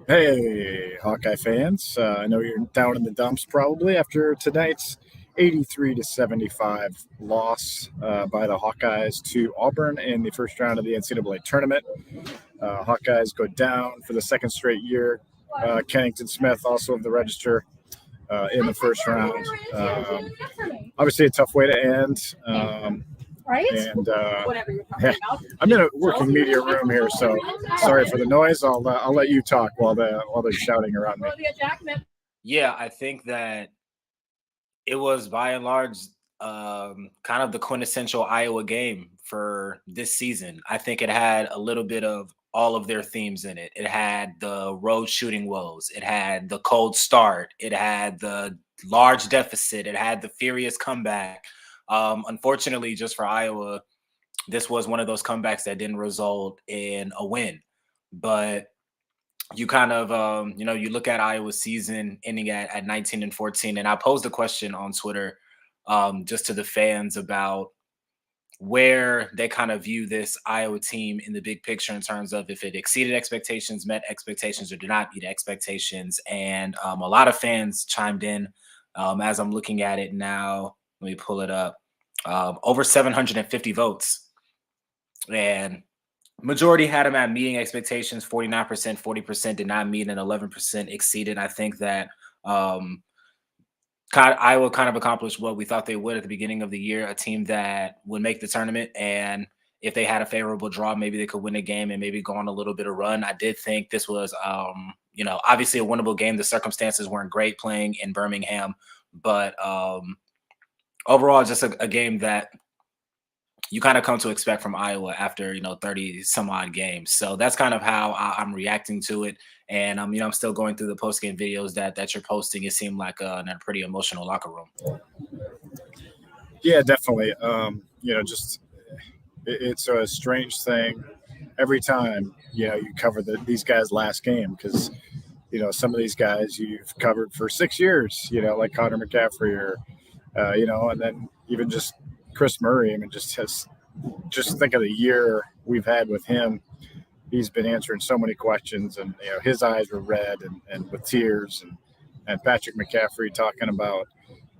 Hey, Hawkeye fans. I know you're down in the dumps probably after tonight's 83-75 loss by the Hawkeyes to Auburn in the first round of the NCAA Tournament. Hawkeyes go down for the second straight year. Kennington Smith also of the register in the first round. Obviously, a tough way to end. Right? And yeah, I'm in a working media room here, so sorry for the noise. I'll let you talk while they're shouting around me. Yeah, I think that it was by and large kind of the quintessential Iowa game for this season. I think it had a little bit of all of their themes in it. It had the road shooting woes, it had the cold start, it had the large deficit, it had the furious comeback. Unfortunately, just for Iowa, this was one of those comebacks that didn't result in a win. But you kind of you look at Iowa's season ending at 19-14, and I posed a question on Twitter just to the fans about where they kind of view this Iowa team in the big picture in terms of if it exceeded expectations, met expectations, or did not meet expectations. And a lot of fans chimed in as I'm looking at it now. Let me pull it up. Over 750 votes, and majority had them at meeting expectations. 49%, 40% did not meet, and 11% exceeded. I think that Iowa kind of accomplished what we thought they would at the beginning of the year, a team that would make the tournament. And if they had a favorable draw, maybe they could win a game and maybe go on a little bit of run. I did think this was, obviously a winnable game. The circumstances weren't great playing in Birmingham, but overall, just a game that you kind of come to expect from Iowa after 30 some odd games. So that's kind of how I'm reacting to it. And I'm still going through the post game videos that you're posting. It seemed like a pretty emotional locker room. Yeah, definitely. Just it's a strange thing every time you cover these guys' last game because some of these guys you've covered for 6 years. Like Connor McCaffery or and then even just Kris Murray. I mean, just think of the year we've had with him. He's been answering so many questions, and his eyes were red and with tears, and Patrick McCaffery talking about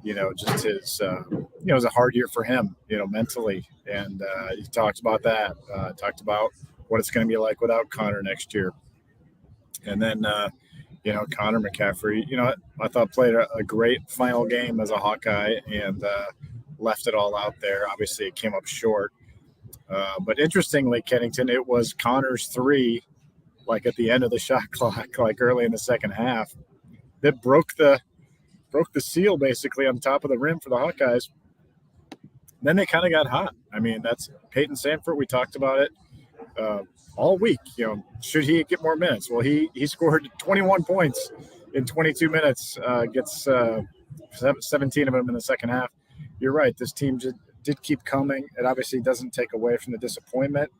just his it was a hard year for him mentally, and he talked about that. Talked about what it's going to be like without Connor next year, and then Connor McCaffery, I thought played a great final game as a Hawkeye and left it all out there. Obviously, it came up short. But interestingly, Kennington, it was Connor's three, like at the end of the shot clock, like early in the second half, that broke the seal basically on top of the rim for the Hawkeyes. Then they kind of got hot. I mean, that's Peyton Sanford. We talked about it all week. Should he get more minutes? Well, he scored 21 points in 22 minutes. Gets 17 of them in the second half. You're right. This team just did keep coming. It obviously doesn't take away from the disappointment,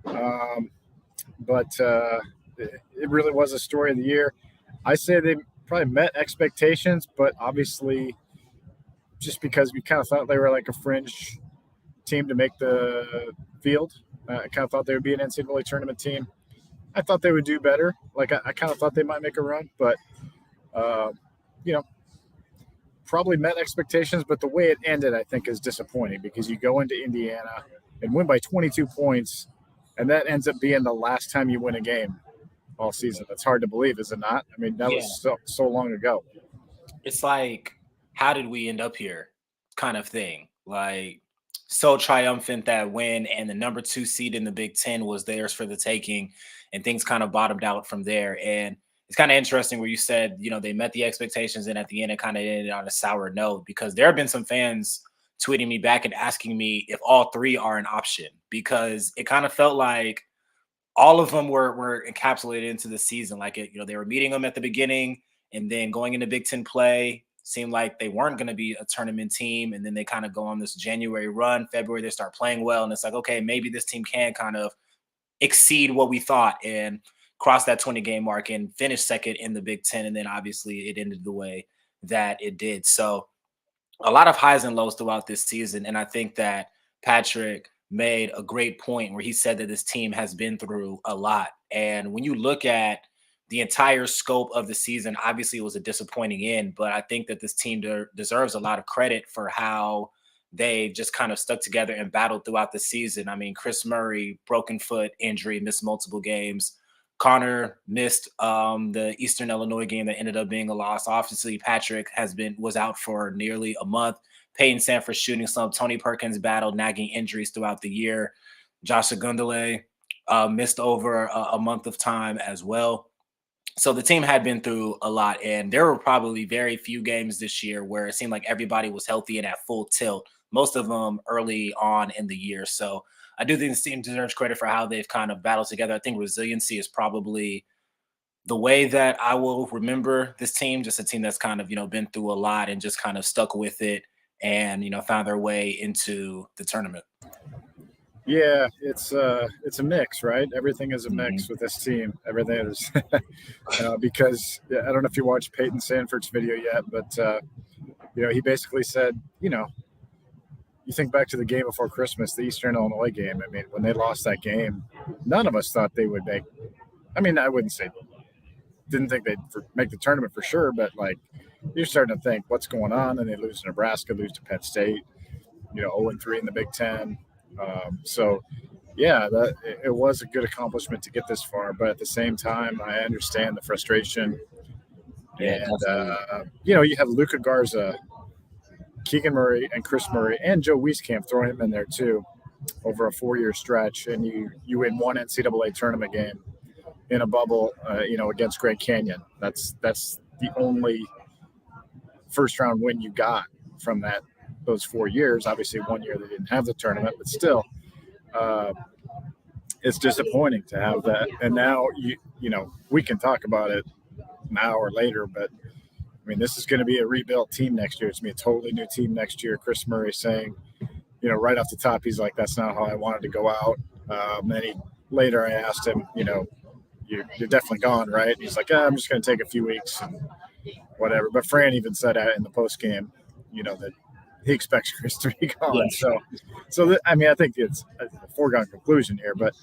but it really was a story of the year. I say they probably met expectations, but obviously just because we kind of thought they were like a fringe team to make the field. I kind of thought they would be an NCAA tournament team. I thought they would do better. Like I kind of thought they might make a run, but uh, you know, probably met expectations. But the way it ended, I think, is disappointing because you go into Indiana and win by 22 points, and that ends up being the last time you win a game all season. That's hard to believe, is it not? I mean, that Yeah, was so long ago. it's like, how did we end up here kind of thing. Like, so triumphant that win, and the number 2 seed in the Big Ten was theirs for the taking, and things kind of bottomed out from there. And it's kind of interesting where you said, they met the expectations, and at the end, it kind of ended on a sour note because there have been some fans tweeting me back and asking me if all three are an option because it kind of felt like all of them were encapsulated into the season. Like they were meeting them at the beginning, and then going into Big Ten play seemed like they weren't going to be a tournament team, and then they kind of go on this January run. February they start playing well, and it's like, okay, maybe this team can kind of exceed what we thought and cross that 20-game mark and finish second in the Big Ten. And then obviously it ended the way that it did. So a lot of highs and lows throughout this season. And I think that Patrick made a great point where he said that this team has been through a lot. And when you look at the entire scope of the season, obviously it was a disappointing end, but I think that this team deserves a lot of credit for how they just kind of stuck together and battled throughout the season. I mean, Kris Murray, broken foot injury, missed multiple games. Connor missed the Eastern Illinois game that ended up being a loss. Obviously, Patrick was out for nearly a month. Peyton Sanford shooting slump. Tony Perkins battled nagging injuries throughout the year. Josh Agundale missed over a month of time as well. So the team had been through a lot, and there were probably very few games this year where it seemed like everybody was healthy and at full tilt, most of them early on in the year. So I do think this team deserves credit for how they've kind of battled together. I think resiliency is probably the way that I will remember this team, just a team that's kind of, been through a lot and just kind of stuck with it and, found their way into the tournament. Yeah, it's a mix, right? Everything is a mix with this team. Everything is because I don't know if you watched Peyton Sanford's video yet, but he basically said, you think back to the game before Christmas, the Eastern Illinois game. I mean, when they lost that game, none of us thought they would make. I mean, I wouldn't say didn't think they'd make the tournament for sure, but like you're starting to think what's going on, and they lose to Nebraska, lose to Penn State, 0-3 in the Big Ten. So, yeah, it was a good accomplishment to get this far, but at the same time, I understand the frustration. Yeah, and you have Luka Garza, Keegan Murray, and Kris Murray, and Joe Wieskamp throwing him in there too over a 4-year stretch, and you win one NCAA tournament game in a bubble, against Grand Canyon. That's the only first round win you got from those 4 years. Obviously, 1 year they didn't have the tournament, but still, it's disappointing to have that. And now we can talk about it now or later, but I mean, this is going to be a rebuilt team next year. It's going to be a totally new team next year. Kris Murray saying, right off the top, he's like, that's not how I wanted to go out. Later I asked him, you're definitely gone, right? And he's like, I'm just going to take a few weeks and whatever. But Fran even said in the post game, that he expects Kris to be gone. Yeah. So I think it's a foregone conclusion here, but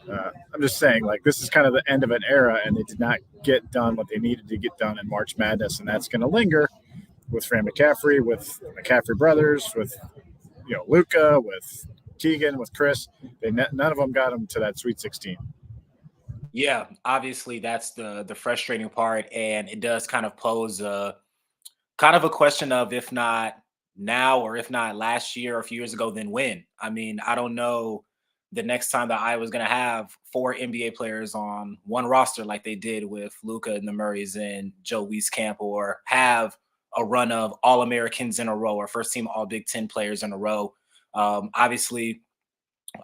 I'm just saying, like, this is kind of the end of an era, and they did not get done what they needed to get done in March Madness, and that's going to linger with Fran McCaffery, with McCaffery brothers, with Luka, with Keegan, with Kris. None of them got them to that Sweet 16. Yeah, obviously that's the frustrating part, and it does kind of pose a question of, if not now or if not last year or a few years ago, then when? I mean, I don't know the next time that Iowa's going to have 4 NBA players on one roster like they did with Luka and the Murrays and Joe Wieskamp, or have a run of All-Americans in a row or first-team All-Big Ten players in a row. Obviously,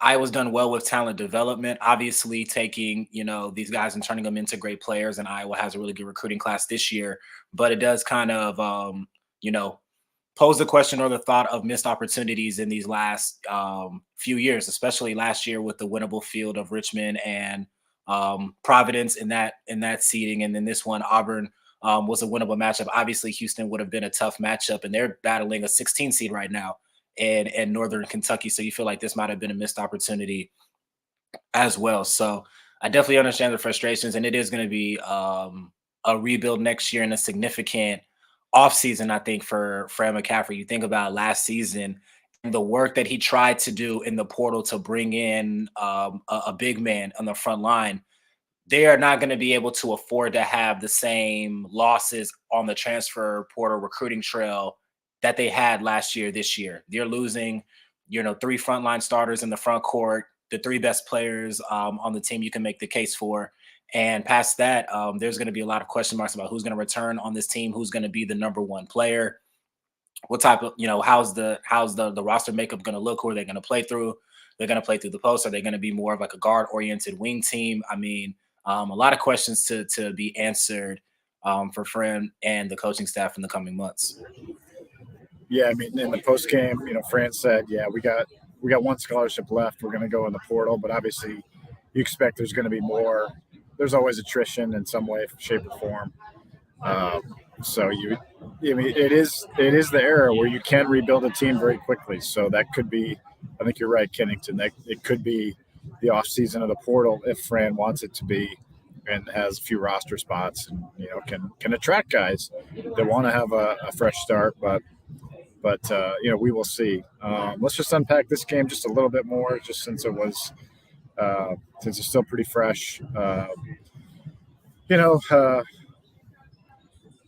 Iowa's done well with talent development, obviously taking, these guys and turning them into great players. And Iowa has a really good recruiting class this year, but it does kind of, pose the question or the thought of missed opportunities in these last few years, especially last year with the winnable field of Richmond and Providence in that seeding. And then this one, Auburn was a winnable matchup. Obviously, Houston would have been a tough matchup, and they're battling a 16 seed right now in Northern Kentucky. So you feel like this might have been a missed opportunity as well. So I definitely understand the frustrations, and it is going to be a rebuild next year and a significant offseason, I think, for Fran McCaffery. You think about last season and the work that he tried to do in the portal to bring in a big man on the front line. They are not going to be able to afford to have the same losses on the transfer portal recruiting trail that they had last year, this year. They're losing, 3 frontline starters in the front court, the 3 best players on the team you can make the case for. And past that, there's going to be a lot of question marks about who's going to return on this team, who's going to be the number 1 player, what type of, how's the roster makeup going to look, who are they going to play through? They're going to play through the post. Are they going to be more of like a guard-oriented wing team? I mean, a lot of questions to be answered for Fran and the coaching staff in the coming months. Yeah, I mean, in the post game, Fran said, "Yeah, we got 1 scholarship left. We're going to go in the portal, but obviously, you expect there's going to be more. There's always attrition in some way, shape, or form. It is the era where you can rebuild a team very quickly. So that could be, I think you're right, Kennington. It could be the off season of the portal if Fran wants it to be. and has a few roster spots, and can attract guys that want to have a fresh start. But we will see. Let's just unpack this game just a little bit more, just since it's still pretty fresh.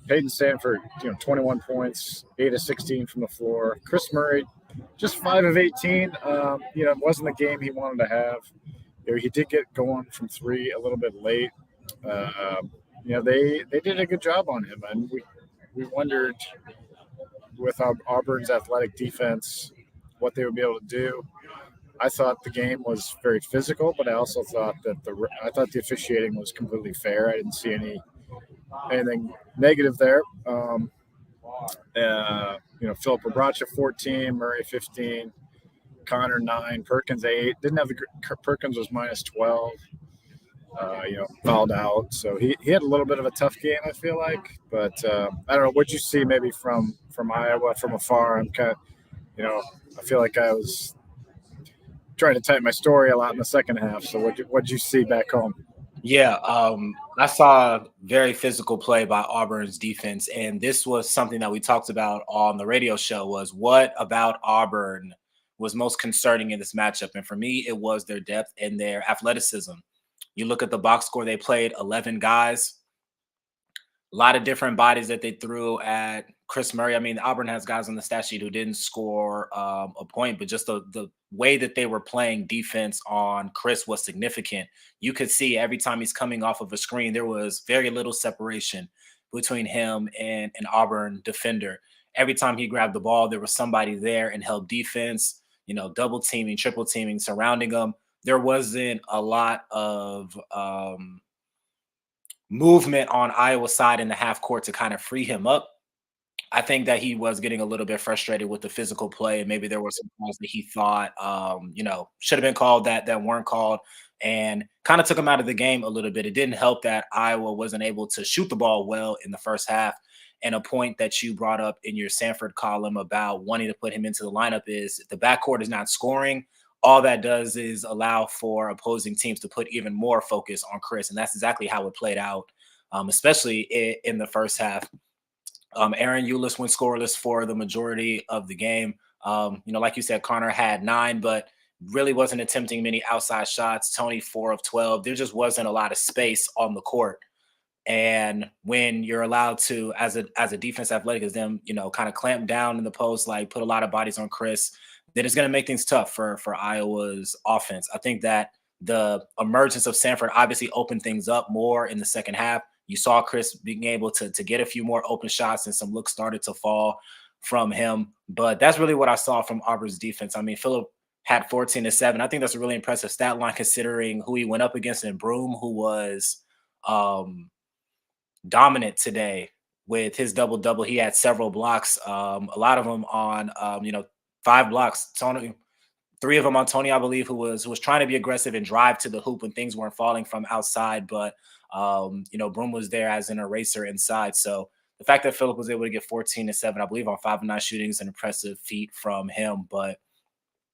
Peyton Sanford, 21 points, 8 of 16 from the floor. Kris Murray, just 5 of 18. It wasn't the game he wanted to have. He did get going from three a little bit late. They did a good job on him, and we wondered with Auburn's athletic defense what they would be able to do. I thought the game was very physical, but I also thought that the officiating was completely fair. I didn't see anything negative there. Philip Obracha 14, Murray 15, Connor 9, Perkins 8. Didn't have Perkins was minus 12. Fouled out, so he had a little bit of a tough game, I feel like. But I don't know what you see maybe from Iowa from afar. I'm kind of, I feel like I was trying to tighten my story a lot in the second half. So what'd you see back home? Yeah, I saw very physical play by Auburn's defense, and this was something that we talked about on the radio show, was what about Auburn was most concerning in this matchup. And for me, it was their depth and their athleticism. You look at the box score, they played 11 guys, a lot of different bodies that they threw at Kris Murray. I mean, Auburn has guys on the stat sheet who didn't score a point, but just the way that they were playing defense on Kris was significant. You could see every time he's coming off of a screen, there was very little separation between him and an Auburn defender. Every time he grabbed the ball, there was somebody there and held defense, double teaming, triple teaming, surrounding him. There wasn't a lot of movement on Iowa's side in the half court to kind of free him up. I think that he was getting a little bit frustrated with the physical play, and maybe there were some calls that he thought, should have been called that weren't called, and kind of took him out of the game a little bit. It didn't help that Iowa wasn't able to shoot the ball well in the first half. And a point that you brought up in your Sanford column about wanting to put him into the lineup is if the backcourt is not scoring, all that does is allow for opposing teams to put even more focus on Kris. And that's exactly how it played out, especially in the first half. Aaron Eulis went scoreless for the majority of the game. Like you said, Connor had 9, but really wasn't attempting many outside shots. Tony 4 of 12. There just wasn't a lot of space on the court. And when you're allowed to, as a defense athletic as them, kind of clamp down in the post, like put a lot of bodies on Kris, then it's going to make things tough for Iowa's offense. I think that the emergence of Sanford obviously opened things up more in the second half. You saw Kris being able to get a few more open shots, and some looks started to fall from him. But that's really what I saw from Auburn's defense. I mean, Philip had 14 to 7. I think that's a really impressive stat line considering who he went up against in Broome, who was dominant today with his double-double. He had several blocks, a lot of them on, 5 blocks. Tony, 3 of them on Tony, I believe, who was trying to be aggressive and drive to the hoop when things weren't falling from outside. But, Broome was there as an eraser inside. So the fact that Philip was able to get 14 to 7, I believe, on 5 of 9 shooting is an impressive feat from him. But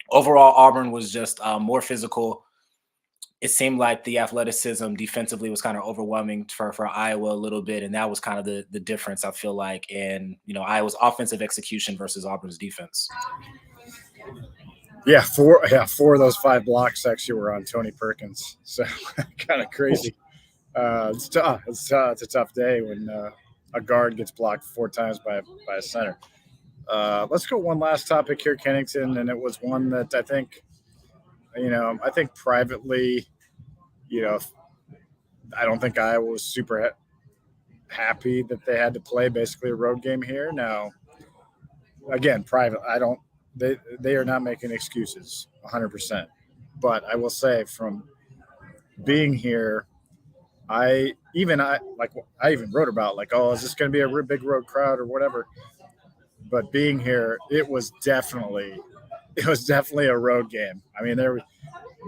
overall, Auburn was just more physical. It seemed like the athleticism defensively was kind of overwhelming for Iowa a little bit. And that was kind of the difference, I feel like, in, Iowa's offensive execution versus Auburn's defense. Yeah, 4 of those 5 blocks actually were on Tony Perkins. So kind of crazy. It's tough. It's a tough day when a guard gets blocked 4 times by a center. Let's go one last topic here, Kennington, and it was one that I think privately, I don't think Iowa was super happy that they had to play basically a road game here. Now, again, private, they are not making excuses 100%. But I will say from being here, I even wrote about is this going to be a big road crowd or whatever? But being here, it was definitely a road game. I mean,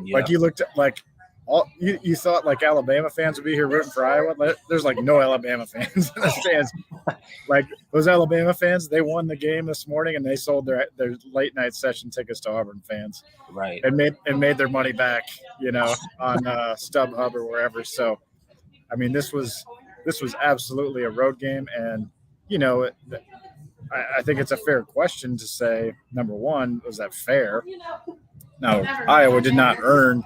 you looked at you thought Alabama fans would be here rooting for Iowa. There's no Alabama fans in the stands. Those Alabama fans, they won the game this morning and they sold their late night session tickets to Auburn fans, right? And made their money back, on StubHub or wherever. So, I mean, this was absolutely a road game, and you know, I think it's a fair question to say, number one, was that fair? No, Iowa did not earn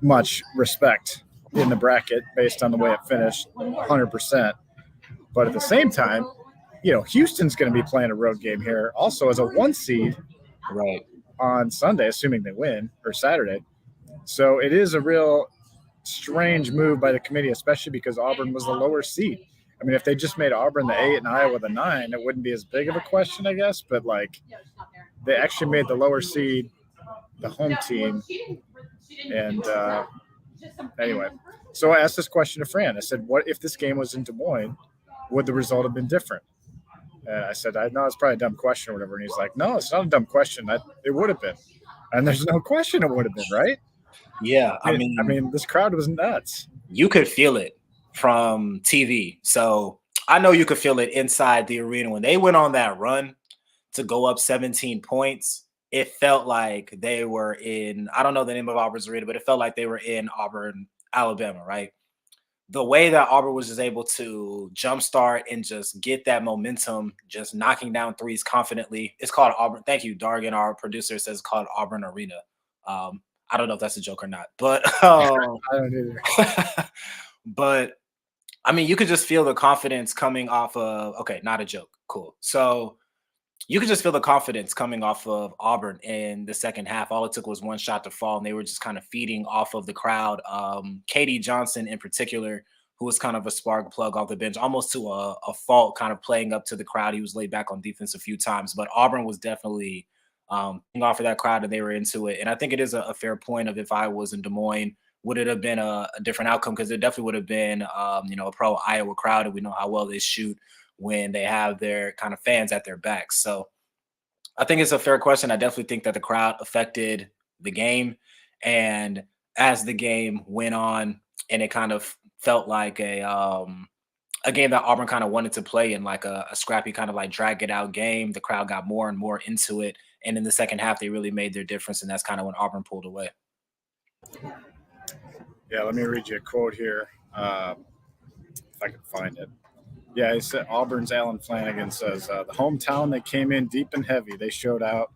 much respect in the bracket based on the way it finished, 100%. But at the same time, you know, Houston's going to be playing a road game here also as a 1 seed right on Sunday, assuming they win, or Saturday. So it is a real strange move by the committee, especially because Auburn was the lower seed. I mean, if they just made Auburn the 8 and Iowa the 9, it wouldn't be as big of a question, I guess. But, like, they actually made the lower seed the home team. And anyway, so I asked this question to Fran. I said, what if this game was in Des Moines? Would the result have been different? And I said, I know it's probably a dumb question or whatever. And he's like, no, it's not a dumb question. It would have been. And there's no question it would have been, right? Yeah, I mean, this crowd was nuts. You could feel it from TV. So I know you could feel it inside the arena. When they went on that run to go up 17 points, it felt like they were in, I don't know the name of Auburn's arena, but it felt like they were in Auburn, Alabama, right? The way that Auburn was just able to jumpstart and just get that momentum, just knocking down threes confidently. It's called Auburn. Thank you, Dargan, our producer, says it's called Auburn Arena. I don't know if that's a joke or not, but I don't either. But I mean, you could just feel the confidence coming off of, okay, not a joke. Cool. So you could just feel the confidence coming off of Auburn in the second half. All it took was one shot to fall, and they were just kind of feeding off of the crowd. Katie Johnson in particular, who was kind of a spark plug off the bench, almost to a fault, kind of playing up to the crowd. He was laid back on defense a few times, but Auburn was definitely off of that crowd, and they were into it. And I think it is a fair point of, if I was in Des Moines, would it have been a different outcome? Because it definitely would have been, a pro Iowa crowd, and we know how well they shoot when they have their kind of fans at their backs. So I think it's a fair question. I definitely think that the crowd affected the game. And as the game went on, and it kind of felt like a game that Auburn kind of wanted to play in, like a scrappy kind of like drag it out game, the crowd got more and more into it. And in the second half, they really made their difference. And that's kind of when Auburn pulled away. Yeah, let me read you a quote here, if I can find it. Yeah, he said, Auburn's Alan Flanagan says, the hometown, they came in deep and heavy. They showed out.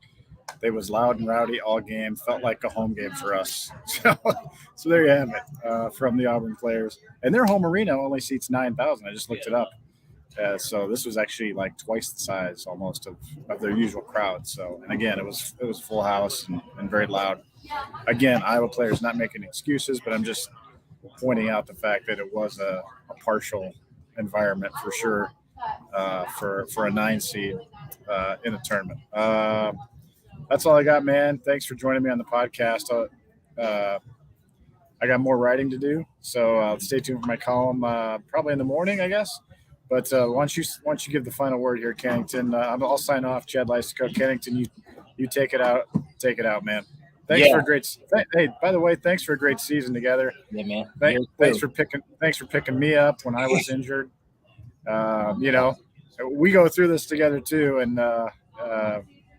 They was loud and rowdy all game. Felt like a home game for us. So there you have it from the Auburn players. And their home arena only seats 9,000. I just looked it up. So this was actually like twice the size almost of their usual crowd. So, and again, it was full house and very loud. Again, Iowa players not making excuses, but I'm just pointing out the fact that it was a partial environment for sure for a 9 seed in a tournament. That's all I got, man. Thanks for joining me on the podcast. I got more writing to do, so stay tuned for my column probably in the morning, I guess. But once you give the final word here, Kennington, I'll sign off. Chad Leistikow, Kennington, you take it out. Take it out, man. Thanks for a great. Hey, by the way, thanks for a great season together. Yeah, man. Thanks for picking me up when I was injured. We go through this together too, and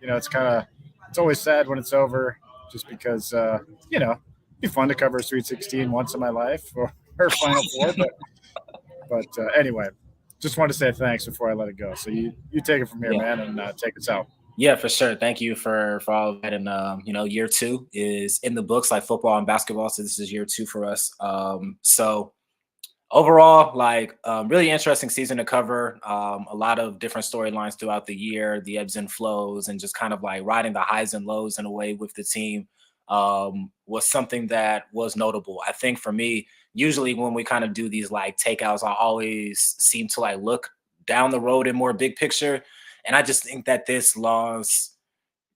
it's always sad when it's over, just because it'd be fun to cover a Sweet 16 once in my life or Final Four, but anyway, just wanted to say thanks before I let it go. So you take it from here, man, and take us out. Yeah, for sure. Thank you for all of that. And, year 2 is in the books, like football and basketball. So this is year 2 for us. So overall, really interesting season to cover. A lot of different storylines throughout the year, the ebbs and flows, and just kind of like riding the highs and lows in a way with the team was something that was notable. I think for me, usually when we kind of do these like takeouts, I always seem to like look down the road in more big picture. And I just think that this loss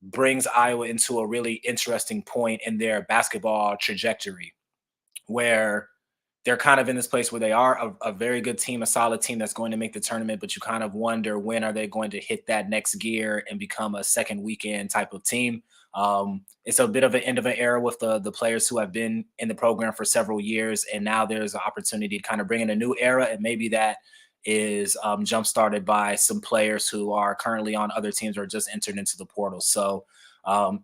brings Iowa into a really interesting point in their basketball trajectory, where they're kind of in this place where they are a very good team, a solid team that's going to make the tournament, but you kind of wonder, when are they going to hit that next gear and become a second weekend type of team? It's a bit of an end of an era with the players who have been in the program for several years, and now there's an opportunity to kind of bring in a new era, and maybe that is jump-started by some players who are currently on other teams or just entered into the portal. So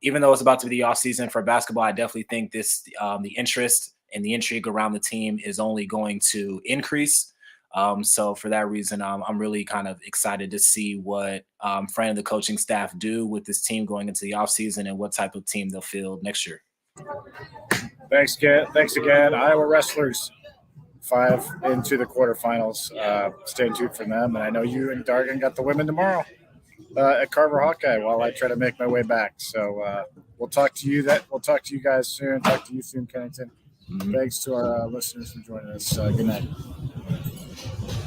even though it's about to be the offseason for basketball, I definitely think the interest and the intrigue around the team is only going to increase. So for that reason, I'm really kind of excited to see what Fran and the coaching staff do with this team going into the offseason and what type of team they'll field next year. Thanks again. Iowa wrestlers 5 into the quarterfinals. Stay tuned for them. And I know you and Dargan got the women tomorrow at Carver Hawkeye while I try to make my way back. So we'll talk to you guys soon. Talk to you soon, Kennington. Mm-hmm. Thanks to our listeners for joining us. Good night.